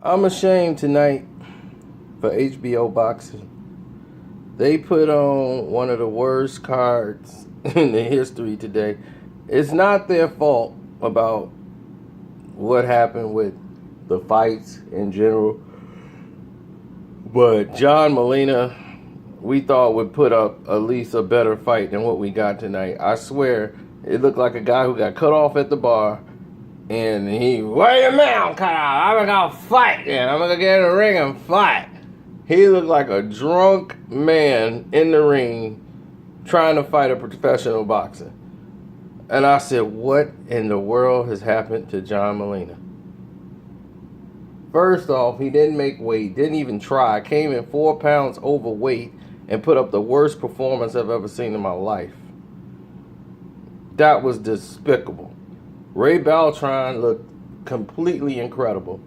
I'm ashamed tonight for HBO Boxing. They put on one of the worst cards in the history today. It's not their fault about what happened with the fights in general. But John Molina, we thought would put up at least a better fight than what we got tonight. I swear, it looked like a guy who got cut off at the bar. And he, where your mouth cut off? I'm gonna fight, and I'm gonna get in the ring and fight. He looked like a drunk man in the ring trying to fight a professional boxer. And I said, what in the world has happened to John Molina? First off, he didn't make weight, didn't even try, came in 4 pounds overweight and put up the worst performance I've ever seen in my life. That was despicable. Ray Beltran looked completely incredible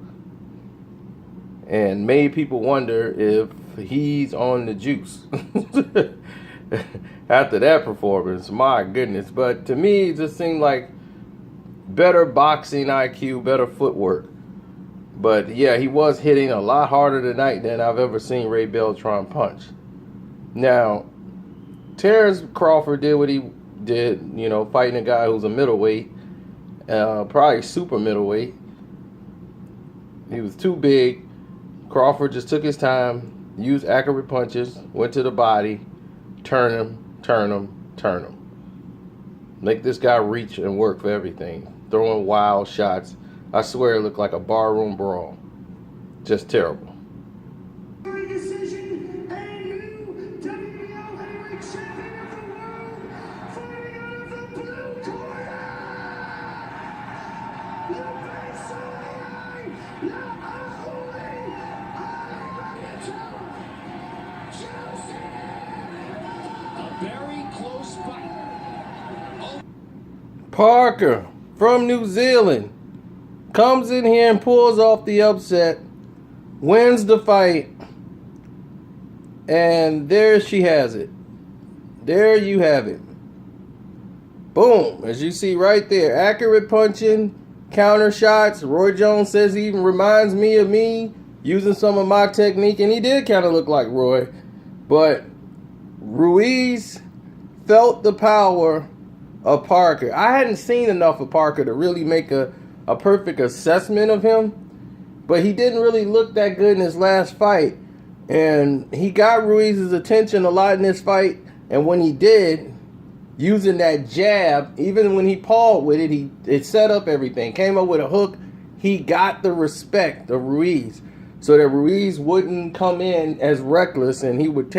and made people wonder if he's on the juice after that performance. My goodness. But to me, it just seemed like better boxing IQ, better footwork. But yeah, he was hitting a lot harder tonight than I've ever seen Ray Beltran punch. Now, Terence Crawford did what he did, fighting a guy who's a middleweight. Probably super middleweight. He was too big. Crawford just took his time, used accurate punches, went to the body, turn him. Make this guy reach and work for everything. Throwing wild shots. I swear it looked like a barroom brawl. Just terrible. Parker from New Zealand comes in here and pulls off the upset, wins the fight, and there she has it. There you have it. Boom, as you see right there, accurate punching, counter shots. Roy Jones says he even reminds me of me using some of my technique, and he did kind of look like Roy, but Ruiz felt the power of Parker. I hadn't seen enough of Parker to really make a perfect assessment of him, but he didn't really look that good in his last fight, and he got Ruiz's attention a lot in this fight, and when he did, using that jab, even when he pawed with it, it set up everything, came up with a hook. He got the respect of Ruiz so that Ruiz wouldn't come in as reckless, and he would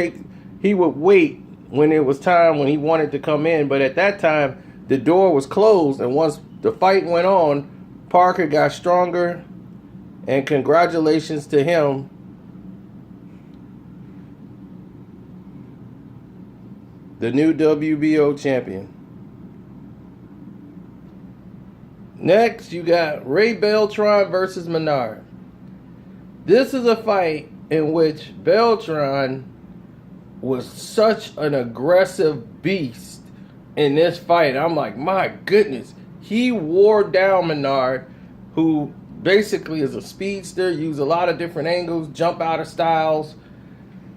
wait when it was time when he wanted to come in. But at that time, the door was closed, and once the fight went on, Parker got stronger, and congratulations to him. The new WBO champion. Next, you got Ray Beltran versus Menard. This is a fight in which Beltran was such an aggressive beast in this fight. I'm like, my goodness. He wore down Menard, who basically is a speedster, use a lot of different angles, jump out of styles,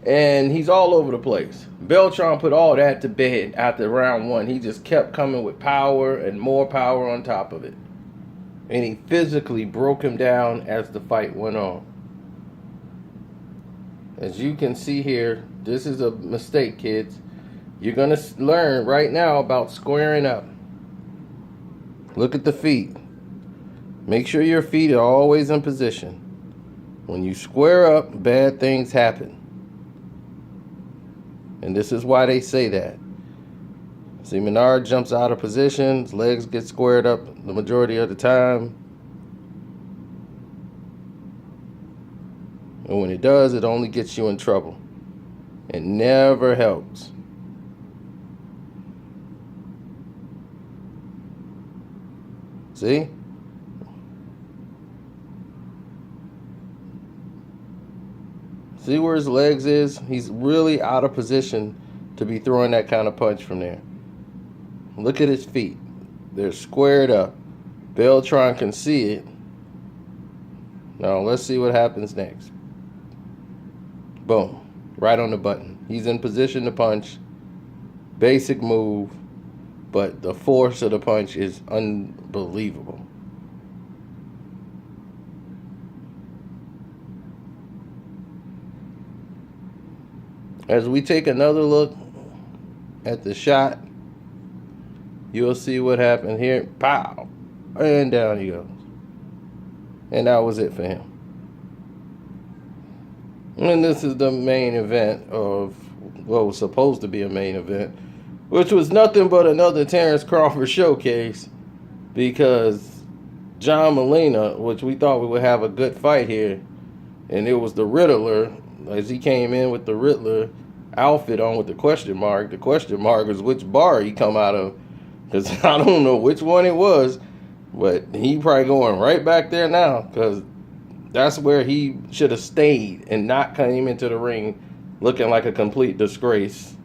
and he's all over the place. Beltran put all that to bed after round one. He just kept coming with power and more power on top of it. And he physically broke him down as the fight went on. As you can see here, this is a mistake, kids. You're going to learn right now about squaring up. Look at the feet. Make sure your feet are always in position. When you square up, bad things happen. And this is why they say that. See, Menard jumps out of position. His legs get squared up the majority of the time. And when it does, it only gets you in trouble. It never helps. See? See where his legs is? He's really out of position to be throwing that kind of punch from there. Look at his feet. They're squared up. Beltran can see it. Now, let's see what happens next. Boom. Right on the button. He's in position to punch. Basic move. But the force of the punch is unbelievable. As we take another look at the shot, you'll see what happened here. Pow! And down he goes. And that was it for him. And this is the main event of what was supposed to be a main event, which was nothing but another Terence Crawford showcase, because John Molina, which we thought we would have a good fight here, and it was the Riddler, as he came in with the Riddler outfit on with the question mark. The question mark is which bar he come out of, because I don't know which one it was, but he probably going right back there now, because that's where he should have stayed and not came into the ring looking like a complete disgrace.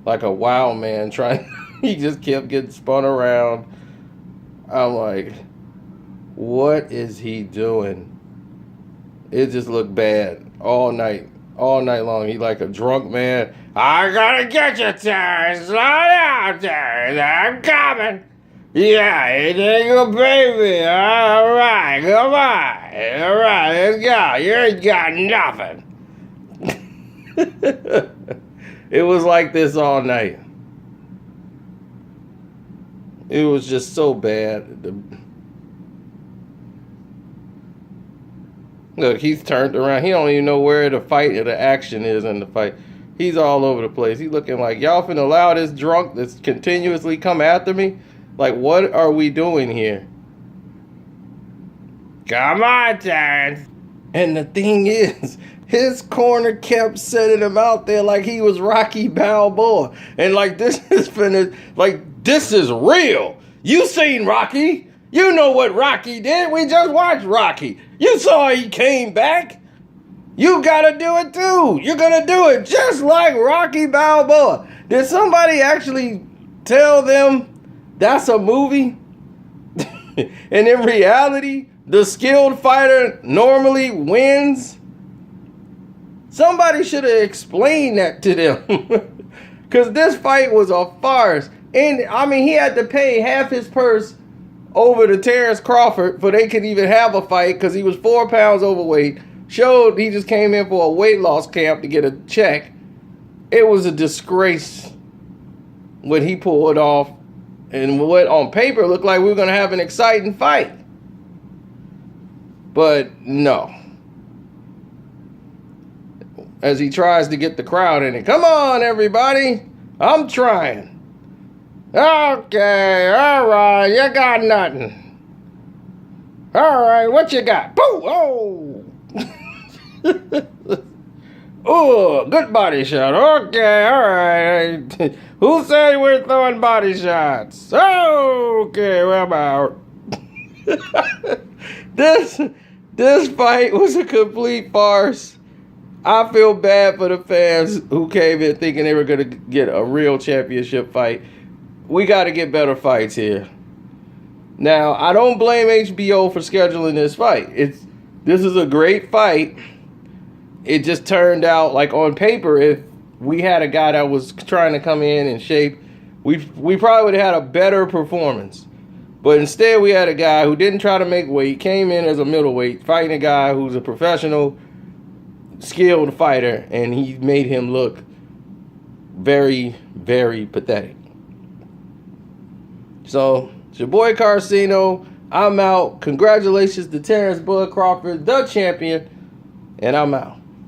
Like a wild man trying. He just kept getting spun around. I'm like, what is he doing? It just looked bad all night long. He like a drunk man. I gotta get you, Terrence. Slow down, Terrence. I'm coming. Yeah, it ain't your baby. All right, come on. All right, let's go. You ain't got nothing. It was like this all night. It was just so bad. Look, he's turned around. He don't even know where the fight or the action is in the fight. He's all over the place. He's looking like, y'all finna allow this drunk that's continuously come after me? Like, what are we doing here? Come on, Terrence. And the thing is, his corner kept setting him out there like he was Rocky Balboa. And like, this is real. You seen Rocky. You know what Rocky did. We just watched Rocky. You saw he came back. You gotta do it too. You're gonna do it just like Rocky Balboa. Did somebody actually tell them that's a movie? And in reality, the skilled fighter normally wins? Somebody should have explained that to them. Because this fight was a farce. And, I mean, he had to pay half his purse over to Terence Crawford for they could even have a fight, because he was 4 pounds overweight. Showed he just came in for a weight loss camp to get a check. It was a disgrace what he pulled off, and what on paper looked like we were going to have an exciting fight. But no. As he tries to get the crowd in it. Come on, everybody. I'm trying. Okay, all right. You got nothing. All right, what you got? Boo! Oh! Oh, good body shot. Okay, all right. Who said we're throwing body shots? Okay, well, I'm out. This fight was a complete farce. I feel bad for the fans who came in thinking they were going to get a real championship fight. We got to get better fights here. Now, I don't blame HBO for scheduling this fight. This is a great fight. It just turned out, like, on paper, if we had a guy that was trying to come in shape, we probably would have had a better performance. But instead, we had a guy who didn't try to make weight, came in as a middleweight, fighting a guy who's a professional, skilled fighter, and he made him look very, very pathetic. So, it's your boy Carcino. I'm out. Congratulations to Terence Bud Crawford, the champion, and I'm out.